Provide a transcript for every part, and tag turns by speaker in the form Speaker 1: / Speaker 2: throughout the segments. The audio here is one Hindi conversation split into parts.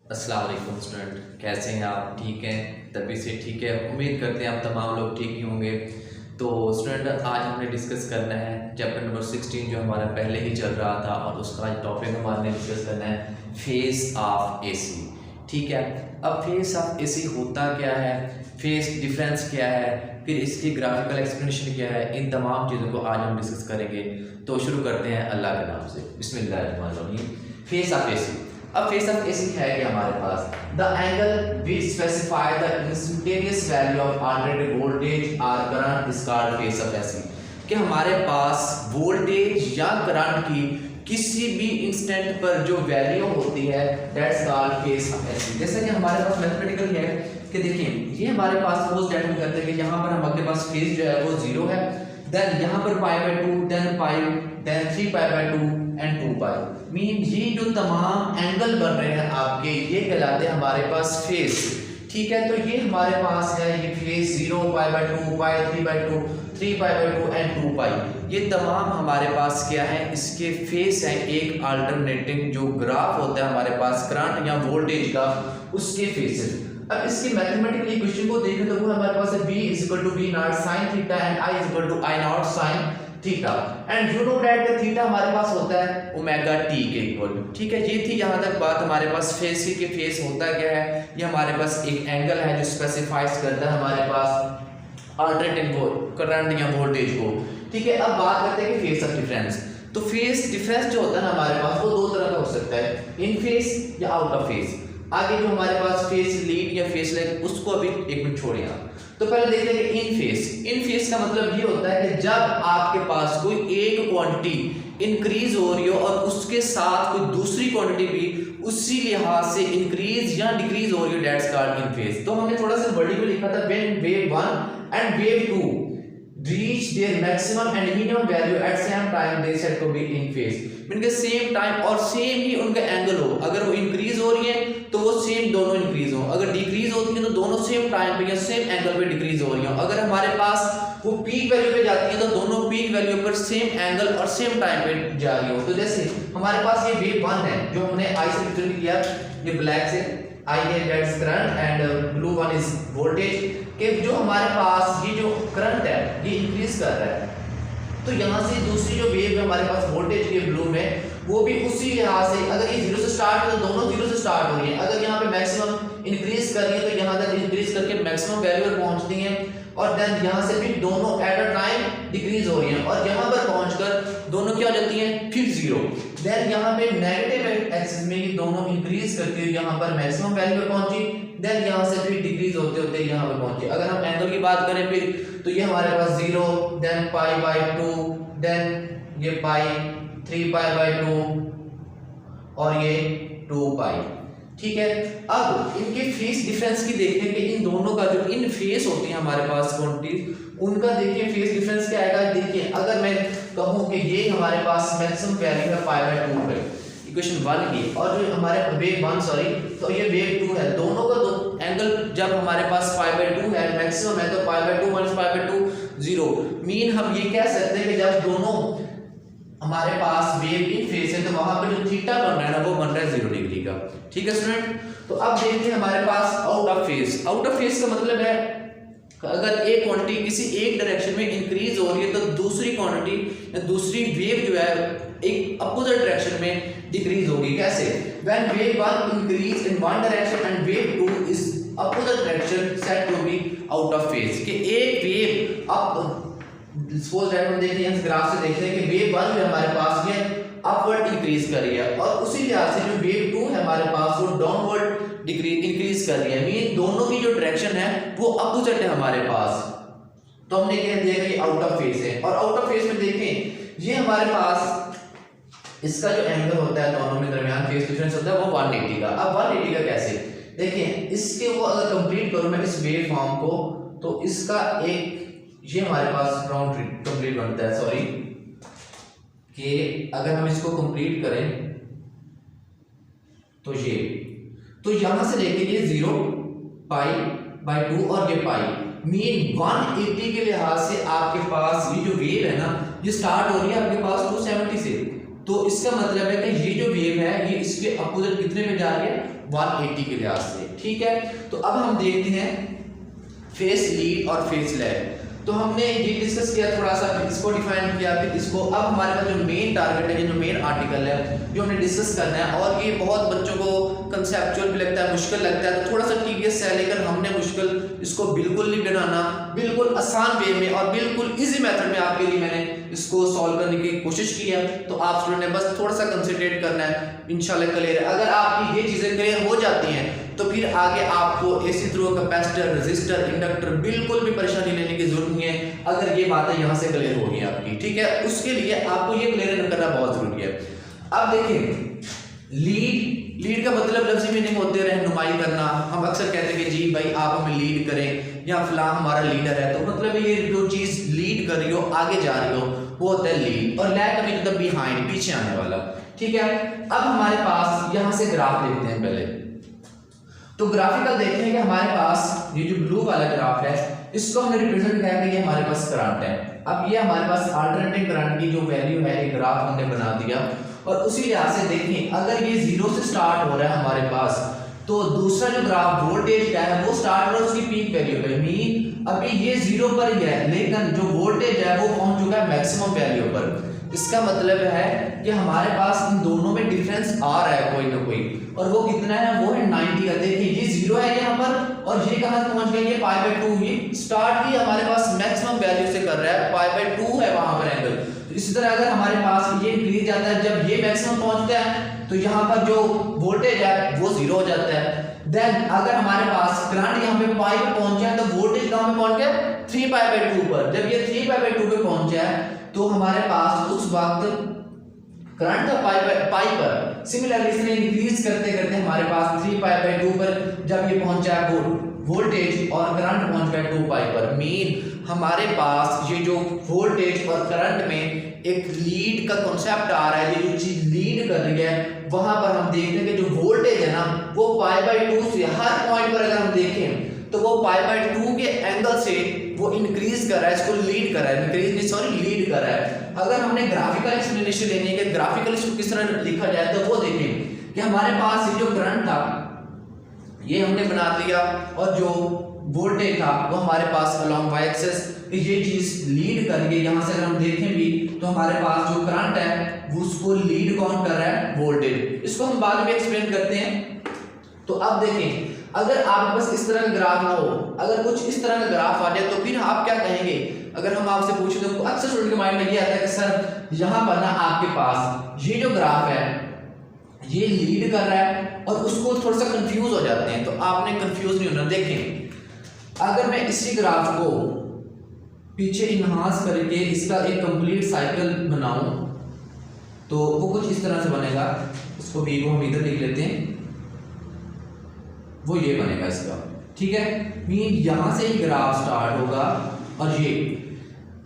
Speaker 1: अस्सलाम वालेकुम स्टूडेंट, कैसे हैं आप? ठीक हैं? तबीयत से ठीक है? उम्मीद करते हैं आप तमाम लोग ठीक ही होंगे। तो स्टूडेंट, आज हमने डिस्कस करना है चैप्टर नंबर 16 जो हमारा पहले ही चल रहा था, और उसका टॉपिक हमारे डिस्कस करना है फेस ऑफ एसी। ठीक है, अब फेस ऑफ एसी होता क्या है, फेस डिफरेंस क्या है, फिर इसकी ग्राफिकल एक्सप्लेनेशन क्या है, इन तमाम चीज़ों को आज हम डिस्कस करेंगे। तो शुरू करते हैं अल्लाह के नाम से, बिस्मिल्लाहिर्रहमानिर्रहीम। Phase of AC. अब फेस ऑफ एसी है कि हमारे पास the angle which specify the instantaneous value of alternative voltage और current is called phase of AC. कि हमारे पास वोल्टेज या करंट की किसी भी इंस्टेंट पर जो वैल्यू होती है that's called phase of AC. जैसे कि हमारे पास मैथमेटिकल है कि देखिए ये हमारे पास सपोज दैट हम करते हैं कि यहाँ पर हमारे पास फेस जो है वो 0 है, देन यहाँ पर π/2, then pi, then 3π/2 and 2π। Mean ये जो तमाम एंगल बन रहे हैं आपके, ये कहलाते हैं हमारे पास फेस। ठीक है, तो ये हमारे पास है ये फेस 0, π/2, पाई, 3/2, 3π/2 एंड 2π। ये तमाम हमारे पास क्या है, इसके फेस है। एक अल्टरनेटिंग जो ग्राफ होता है हमारे पास करंट या वोल्टेज का, उसके फेसेस। अब इसके मैथमेटिकल इक्वेशन को देखें तो वो हमारे पास है b = v0 sin theta and i = I0 sin theta. And you know that theta हमारे पास होता है ओमेगा t के इक्वल। ठीक है, ये थी यहाँ तक बात। हमारे पास फेस के फेस होता क्या है, ये हमारे पास एक एंगल है जो स्पेसिफाइज करता है हमारे पास अल्टरनेटिव करंट या वोल्टेज को। ठीक है, अब बात करते हैं कि फेस ऑफ डिफरेंस। तो फेस डिफरेंस जो होता है ना हमारे पास, वो दो तरह का हो सकता है, इन फेस या आउट ऑफ फेस। आगे जो हमारे पास फेस लीड या फेस लेग, उसको अभी एक मिनट छोड़िए आप। तो पहले देखते हैं कि इन फेस। इन फेस का मतलब ये होता है कि जब आपके पास कोई एक क्वांटिटी इंक्रीज हो रही हो और उसके साथ कोई दूसरी क्वांटिटी भी उसी लिहाज से इंक्रीज या डिक्रीज हो रही हो, दैट्स कॉल्ड इन फेस। तो हमने थोड़ा सा वर्डिंग में लिखा था when wave 1 and wave 2 reach their maximum and minimum value at same time they said to be in phase। इनके सेम टाइम और सेम ही उनका एंगल हो। अगर वो इंक्रीज हो रही है तो वो सेम दोनों इंक्रीज हो, अगर डिक्रीज होती है तो दोनों सेम टाइम पे या सेम एंगल पे डिक्रीज हो रही हो। अगर हमारे पास वो पीक वैल्यू पे जाती है तो दोनों पीक वैल्यू पर सेम एंगल और सेम टाइम पे जा रही हो। तो जैसे हमारे पास ये वेव 1 है जो हमने आई से पिक्चर किया, ये ब्लैक से आई है that's current and blue one is voltage. कि जो हमारे पास ये जो करंट है ये इंक्रीज कर रहा है, तो यहाँ से दूसरी जो वेव है हमारे पास वोल्टेज के ब्लू में, वो भी उसी लिहाज से, अगर ये 0 से स्टार्ट है तो दोनों 0 से स्टार्ट हो रही है। अगर यहाँ पे मैक्सिमम इंक्रीज कर रही है तो यहाँ तक इंक्रीज करके मैक्सिमम वैल्यू पर पहुंचती है, और देन यहाँ से भी दोनों एट अ टाइम डिक्रीज हो रही हैं, और यहाँ पर पहुंचकर दोनों क्या हो जाती हैं, फिर 0। देन यहाँ पे नेगेटिव एक्सिस में ये दोनों इंक्रीज करती है, यहाँ पर मैक्सिमम वैल्यू पर पहुंची, देन यहाँ से फिर डिक्रीज होते होते यहाँ पर पहुंची। अगर हम एंगल की बात करें फिर, तो ये हमारे पास 0, देन π/2, देन ये पाई 3π/2 और ये 2π। ठीक है, अब इनके फेस डिफरेंस की देखें कि इन दोनों का जो इन फेस होती है हमारे पास क्वांटिटी, उनका देखिए फेस डिफरेंस क्या आएगा। देखिए अगर मैं कहूं कि ये हमारे पास मैक्सिमम वैल्यू है π/2 है, इक्वेशन 1 की, और जो हमारे वेव 1 सॉरी, तो ये वेव 2 है, दोनों का दो एंगल जब हमारे पास π/2 है मैक्सिमम है, तो π/2 - π/2 0। मीन हम ये कह सकते हैं कि जब दोनों हमारे पास वेव इन फेस है तो वहां पे जो थीटा बन रहा है ना वो बन रहा है 0 डिग्री का। ठीक है स्टूडेंट, तो अब देखते हैं हमारे pass out of face. Out of face का मतलब है अगर एक क्वांटिटी किसी एक डायरेक्शन में इंक्रीज हो रही है तो दूसरी क्वांटिटी या दूसरी वेव जो है एक अपोजिट डायरेक्शन में डिक्रीज होगी। कैसे? When wave 1 increase in one direction and wave 2 is opposite direction said to be out of phase. कि एक वेव अप, सपोज दैट हम देखते हैं इस ग्राफ से देखते हैं कि वेव 1 जो हमारे पास ये अपवर्ड इंक्रीज कर रही है, और उसी लिहाज से जो वेव 2 है हमारे पास वो डाउनवर्ड इंक्रीज कर रही है। मीन दोनों की जो डायरेक्शन है वो अपोजिट है हमारे पास। तो हमने कह दिया कि आउट ऑफ फेस है। और आउट ऑफ फेस में देखें ये हमारे पास इसका जो एंगल होता है दोनों में दरमियान फेस डिफरेंस होता है वो 180 का। अब 180 का कैसे देखें, इसके वो अगर कंप्लीट करूं मैं इस वेव फॉर्म को, तो इसका एक ये हमारे पास राउंड कंप्लीट बनता है, सॉरी, कि अगर हम इसको कंप्लीट करें तो ये, तो यहां से लेके ये 0 π/2 और ये पाई, मीन 180 के लिहाज से आपके पास ये जो वेव है ना ये स्टार्ट हो रही है आपके पास 270 से। तो इसका मतलब है कि ये जो वेव है ये इसके अपोजिट कितने पे जा रही है, 180 के लिहाज से, ठीक है। तो अब हम देखते हैं फेस लीड और फेस लैग। तो हमने ये डिस्कस किया थोड़ा सा, इसको डिफाइन किया, फिर इसको। अब हमारे पास जो मेन टारगेट है, जो मेन आर्टिकल है, जो हमने डिस्कस करना है, और ये बहुत बच्चों को कंसेप्चुअल भी लगता है, मुश्किल लगता है, तो थोड़ा सा टीडियस है, लेकिन हमने मुश्किल इसको बिल्कुल नहीं बनाना, बिल्कुल आसान वे में और बिल्कुल इजी मेथड में आपके लिए मैंने इसको सॉल्व करने की कोशिश की है। तो आप स्टूडेंट ने बस थोड़ा सा कंसंट्रेट करना है, इंशाल्लाह क्लियर है। अगर आपकी ये चीज़ें क्लियर हो जाती हैं तो फिर आगे आपको AC through, capacitor, resistor, inductor बिल्कुल भी परेशानी लेने की जरूरत नहीं है, अगर ये बातें यहाँ से क्लियर होगी आपकी, ठीक है। उसके लिए आपको ये क्लियर करना बहुत जरूरी है। अब देखिए लीड का मतलब लफ्ज़ी मीनिंग होते हैं रहनुमाई करना। हम अक्सर कहते हैं कि जी भाई आप हमें लीड करें, या फलां हमारा लीडर है, तो मतलब ये जो चीज़ लीड कर रही हो, आगे जा रही हो, वो होता है लीड। और लैग का मतलब बिहाइंड, पीछे आने वाला, ठीक है। अब हमारे पास यहाँ से ग्राफ देखते हैं पहले। तो ग्राफिकल देखते हैं कि हमारे पास ये जो ब्लू वाला ग्राफ है, इसको हमने रिप्रेजेंट किया है कि ये हमारे पास करंट है। अब ये हमारे पास अल्टरनेटिंग करंट की जो वैल्यू है, ये ग्राफ हमने बना दिया, और उसी लिहाज से देखें अगर ये जीरो से स्टार्ट हो रहा है हमारे पास, तो दूसरा जो ग्राफ वोल्टेज का है वो स्टार्ट हो रहा है उसकी पीक वैल्यू पे। मीन अभी ये जीरो पर ही है, लेकिन जो वोल्टेज है वो पहुंच चुका है मैक्सिमम वैल्यू पर। इसका मतलब है कि हमारे पास इन दोनों में डिफरेंस आ रहा है कोई ना कोई, और वो कितना है, वो है 90 का। देखिए ये जीरो है यहाँ पर, और ये कहाँ पहुंच गया, ये π/2। ये स्टार्ट भी हमारे पास मैक्सिमम वैल्यू से कर रहा है, π/2 है वहां पर एंगल। तो इसी तरह अगर हमारे पास ये इंक्रीज जाता है, जब ये मैक्सिमम पहुंचता है तो यहाँ पर जो वोल्टेज है वो जीरो हो जाता है। देन अगर हमारे पास करंट यहाँ पे पाई पे पहुंचा है, तो वोल्टेज कहाँ पे पहुंच गया, 3π/2 पर। जब ये 3π/2 पे पहुंचा है तो हमारे पास उस वक्त करंट था पाई पर। सिमिलरली इसने इंक्रीज करते करते हमारे पास 3π/2 पर जब ये पहुंचा है वोल्टेज, और करंट पहुंच गया 2π पर। मीन हमारे पास ये जो वोल्टेज और करंट में एक लीड का कॉन्सेप्ट आ रहा है, ये जो चीज लीड कर रही है, वहां पर हम देखते हैं कि जो वोल्टेज है ना, वो π/2 से हर पॉइंट पर अगर हम देखें तो वो π/2 के एंगल से वो इंक्रीज कर रहा है, इसको लीड कर रहा है, इंक्रीज नहीं सॉरी लीड कर रहा है। अगर हमने ग्राफिकल एक्सप्लेनेशन लेनी है कि ग्राफिकल इसको किस तरह लिखा जाए, तो वो देखें कि हमारे पास ये जो करंट था ये हमने बना लिया, और जो वोल्टेज था वो हमारे पास अलोंग वाई एक्सिस, ये चीज लीड कर रही है। यहाँ से अगर हम देखें भी तो हमारे पास जो करंट है वो उसको लीड कौन कर रहा है, वोल्टेज। इसको हम बाद में एक्सप्लेन करते हैं। तो अब देखें अगर आपके पास इस तरह का ग्राफ ना हो, अगर कुछ इस तरह का ग्राफ आ जाए, तो फिर आप क्या कहेंगे। अगर हम आपसे पूछे तो अक्सर स्टूडेंट के माइंड में ये आता है कि सर यहाँ पर ना आपके पास ये जो ग्राफ है ये लीड कर रहा है, और उसको थोड़ा सा कंफ्यूज हो जाते हैं। तो आपने कंफ्यूज नहीं होना। देखें अगर मैं इसी ग्राफ को पीछे इनहांस करके इसका एक कंप्लीट साइकिल बनाऊं, तो वो कुछ इस तरह से बनेगा। इसको बी को हम इधर लिख लेते हैं, वो ये बनेगा इसका, ठीक है। मीन यहां से ही ग्राफ स्टार्ट होगा, और ये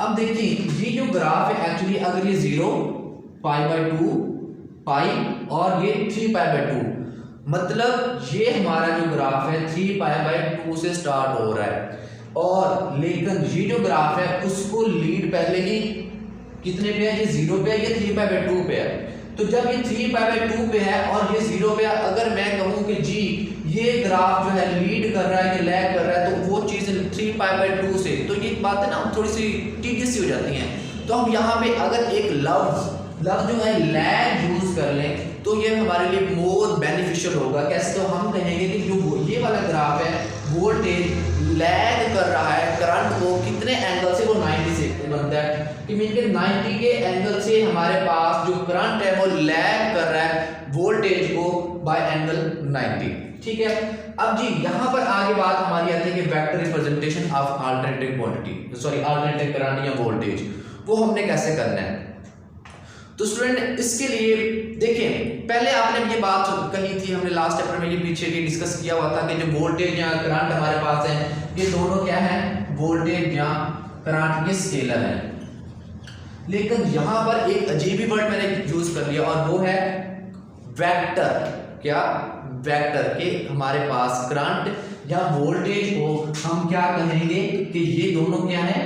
Speaker 1: अब देखिए ये जो ग्राफ है एक्चुअली अगर ये 0 π/2 पाई और ये 3π/2, मतलब ये हमारा जो ग्राफ है 3π/2 से स्टार्ट हो रहा है, और लेकिन ये जो ग्राफ है उसको लीड पहले ही कितने पे है, ये 0 पे है, ये 3π/2 पे है। तो जब ये 3π/2 पे है और ये 0 पे है, अगर मैं कहूं कि जी ये ग्राफ जो है लीड कर रहा है, ये लैग कर रहा है, तो वो चीज़ 3π/2 से, तो ये बातें ना थोड़ी सी टीडियस सी हो जाती हैं। तो हम यहाँ पे अगर एक लफ्ज जो है लैग यूज कर लें, तो ये हमारे लिए मोर बेनिफिशियल होगा। कैसे, तो हम कहेंगे कि जो ये वाला ग्राफ है वोल्टेज लैग कर रहा है करंट को कितने एंगल से, वो 90 से बनता है कि मीन के 90 के एंगल से हमारे पास जो करंट है वो लैग कर रहा है वोल्टेज को बाय एंगल 90, ठीक है। अब जी यहाँ पर आगे बात हमारी आती है कि vector representation of alternating quantity, sorry alternating current या वोल्टेज, वो हमने कैसे करना है। तो स्टूडेंट इसके लिए देखें, पहले आपने ये बात कही थी, हमने लास्ट चैप्टर में ये पीछे भी डिस्कस किया हुआ था कि जो वोल्टेज या करंट हमारे पास है, ये दोनों क्या है, वोल्टेज या करंट के स्केलर है। लेकिन यहाँ पर एक अजीब ही वर्ड मैंने यूज कर लिया, और वो है वेक्टर। क्या, वेक्टर के हमारे पास करंट या वोल्टेज को हम क्या कहेंगे कि ये दोनों क्या है,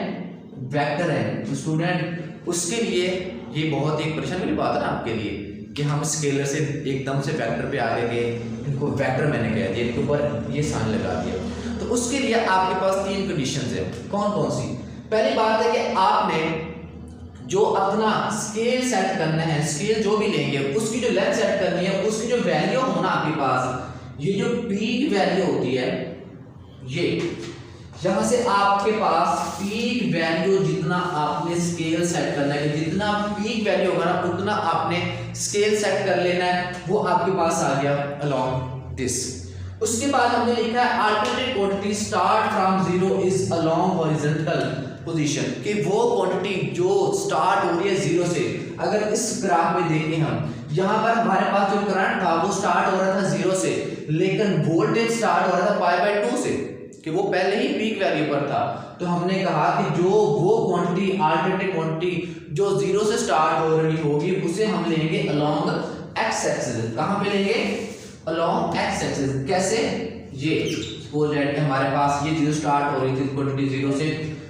Speaker 1: वेक्टर है। तो स्टूडेंट उसके लिए ये बहुत एक परेशानी वाली बात है ना आपके लिए कि हम स्केलर से एकदम से वेक्टर पे आ गए, इनको वेक्टर मैंने कह दिया, इनके ऊपर ये साइन लगा दिया। तो उसके लिए आपके पास 3 कंडीशंस है। कौन कौन सी? पहली बात है कि आपने जो अपना स्केल सेट करना है, स्केल जो भी लेंगे उसकी जो लेंथ सेट करनी है, उसकी जो वैल्यू होना आपके पास, ये जो पीक वैल्यू होती है, ये यहां से आपके पास पीक वैल्यू जितना आपने स्केल सेट करना है, जितना पीक वैल्यू होगा ना उतना आपने स्केल सेट कर लेना है, वो आपके पास आ गया अलोंग दिस। उसके बाद हमने लिखा है alternate quantity start from zero is along horizontal position, कि वो क्वांटिटी जो स्टार्ट हो रही है जीरो से। अगर इस ग्राफ में देखें हम, यहाँ पर हमारे पास जो करंट था वो स्टार्ट हो रहा था जीरो से, लेकिन वोल्टेज स्टार्ट हो रहा था π/2 से, कि वो पहले ही पीक वैल्यू पर था। तो हमने कहा कि जो वो क्वांटिटी अल्टरनेट क्वांटिटी जो जीरो से स्टार्ट हो रही होगी उसे हम लेंगे अलोंग एक्स एक्सिस। कहां पे लेंगे? Along x axis. कैसे? ये सपोज दैट हमारे पास ये जीरो स्टार्ट हो रही थी क्वांटिटी जीरो से,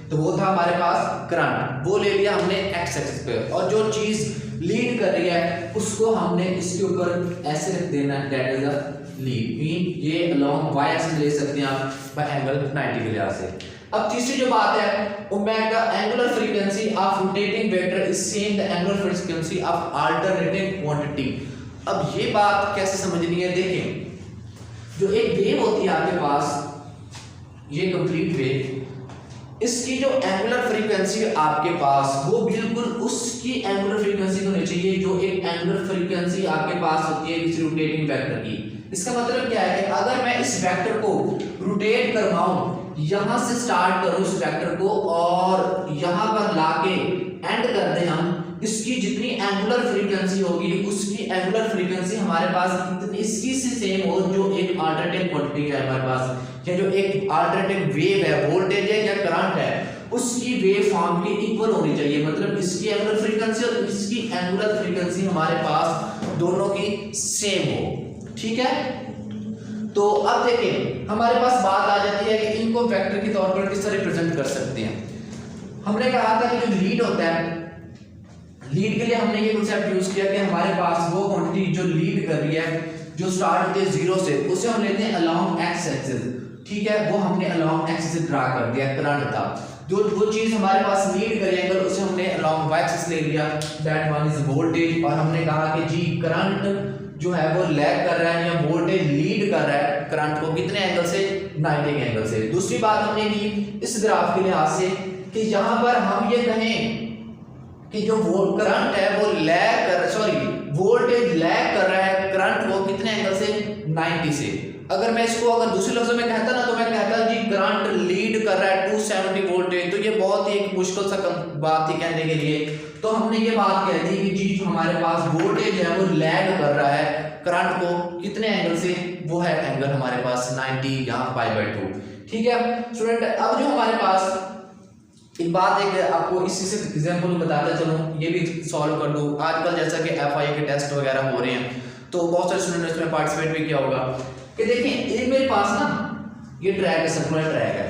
Speaker 1: तो वो था हमारे पास करंट, वो ले लिया हमने एक्स एक्सिस पे, और जो चीज लीड कर रही है उसको हमने इसके ऊपर ऐसे रख देना है, that is a lead. Mean ये अलोंग वाई एक्सिस ले सकते हैं आप बाय एंगल 90 के लिहाज से। अब तीसरी जो बात है, omega angular frequency of rotating vector is same the angular frequency of alternating quantity. अब ये बात कैसे समझनी है? देखें, जो एक वेव होती है आपके पास, ये कंप्लीट वेव, इसकी जो एंगुलर फ्रीक्वेंसी आपके पास वो बिल्कुल उसकी एंगुलर फ्रीक्वेंसी होनी चाहिए जो एक एंगुलर फ्रीक्वेंसी आपके पास होती है किसी रोटेटिंग वेक्टर की। इसका मतलब क्या है कि अगर मैं इस वेक्टर को रोटेट करवाऊं, यहां से स्टार्ट करूं इस वेक्टर को और यहां पर लाके एंड कर दें हम, इसकी जितनी एंगुलर फ्रीक्वेंसी होगी उसकी एंगुलर फ्रीक्वेंसी हमारे पास इसकी से सेम हो जो एक अल्टरनेटिव क्वांटिटी है हमारे पास, या जो एक अल्टरनेटिव वेव है, वोल्टेज है या करंट है, उसकी वेव फॉर्म के इक्वल होनी चाहिए। मतलब इसकी एंगुलर फ्रीक्वेंसी और इसकी एंगुलर फ्रीक्वेंसी हमारे पास दोनों की सेम हो। ठीक है, तो अब देखें हमारे पास बात आ जाती है कि इनको वेक्टर के तौर पर किस तरह रिप्रेजेंट कर सकते हैं। हमने कहा था कि जो लीड होता है, लीड के लिए हमने ये कांसेप्ट यूज किया कि हमारे पास वो क्वांटिटी जो लीड कर रही है, जो स्टार्ट होती है जीरो से, उसे हम लेते हैं अलोंग एक्स एक्सिस। ठीक है, वो हमने अलोंग एक्सिस से ड्रा कर दिया, करंट था। जो वो चीज हमारे पास लीड करेगा उसे हमने अलोंग वाई एक्सिस ले लिया, दैट वन इज वोल्टेज। और हमने कहा कि जी करंट जो है वो लैग कर रहा है या वोल्टेज लीड कर रहा है करंट को कितने एंगल से? 90 के एंगल से। दूसरी बात हमने की इस ग्राफ के लिहाज से कि यहां पर हम ये कहें कि जो करंट है वो लैग कर, सॉरी वोल्टेज लैग कर रहा है करंट को कितने एंगल से? 90 से। अगर मैं इसको अगर दूसरे लफ्जों में कहता ना, तो मैं कहता जी करंट लीड कर रहा है 270 वोल्टेज, तो ये बहुत ही एक मुश्किल सा बात थी कहने के लिए। तो हमने ये बात कह दी कि जी हमारे पास वोल्टेज है वो लैग कर रहा है करंट को कितने एंगल से? वो है एंगल हमारे पास 90 यहाँ π/2। ठीक है स्टूडेंट, अब जो हमारे पास एक बात है आपको इसी से एग्जांपल बताता चलूं, ये भी सॉल्व कर दूं। आजकल जैसा कि FIA के टेस्ट वगैरह हो रहे हैं, तो बहुत सारे स्टूडेंट ने इसमें पार्टिसिपेट भी किया होगा। कि देखिए ये मेरे पास ना ये ट्रैक है, सर्कुलर ट्रैक है।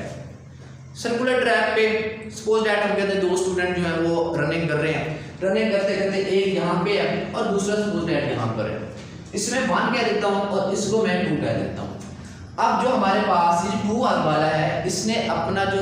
Speaker 1: सर्कुलर ट्रैक पे सपोज दैट हम कहते हैं दो स्टूडेंट जो है वो रनिंग कर रहे हैं, रनिंग करते करते एक यहाँ पे है और दूसरा सपोज दैट यहाँ पर है। इसमें 1 कह देता हूँ और इसको मैं 2 कह देता हूँ। अब जो हमारे पास ये 2 वाला है, इसने अपना जो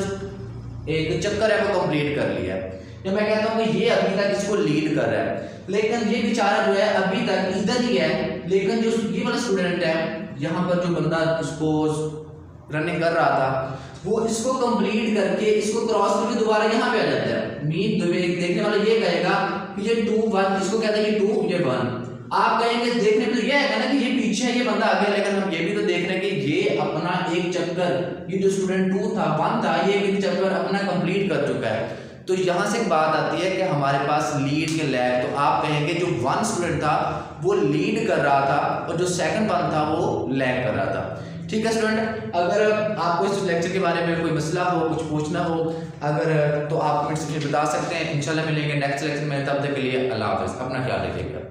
Speaker 1: एक चक्कर है वो कंप्लीट कर लिया है। जब मैं कहता हूँ कि ये अभी तक इसको लीड कर रहा है, लेकिन ये बेचारा जो है अभी तक इधर ही है, लेकिन जो ये वाला स्टूडेंट है यहाँ पर जो बंदा सपोज रनिंग कर रहा था, वो इसको कंप्लीट करके इसको क्रॉस करके दोबारा यहाँ पे आ जाता है। मीन देखने वाला ये कहेगा कि ये 2 1, इसको कहता है ये 2 ये 1। आप कहेंगे देखने में तो ये है ना कि ये पीछे है ये बंदा आगे, लेकिन हम ये भी तो देख रहे हैं कि ये अपना एक चक्कर, ये जो स्टूडेंट 2 था 1 था, ये एक चक्कर अपना कंप्लीट कर चुका है। तो यहाँ से एक बात आती है कि हमारे पास लीड के लैग, तो आप कहेंगे जो 1 स्टूडेंट था वो लीड कर रहा था और जो सेकंड 1 था वो लैग कर रहा था। ठीक है स्टूडेंट, अगर आपको इस लेक्चर के बारे में कोई मसला हो, कुछ पूछना हो अगर, तो आप कमेंट्स में बता सकते हैं। इंशाल्लाह मिलेंगे नेक्स्ट लेक्चर में, तब तक के लिए अल्लाह हाफ़िज़, अपना ख्याल रखिएगा।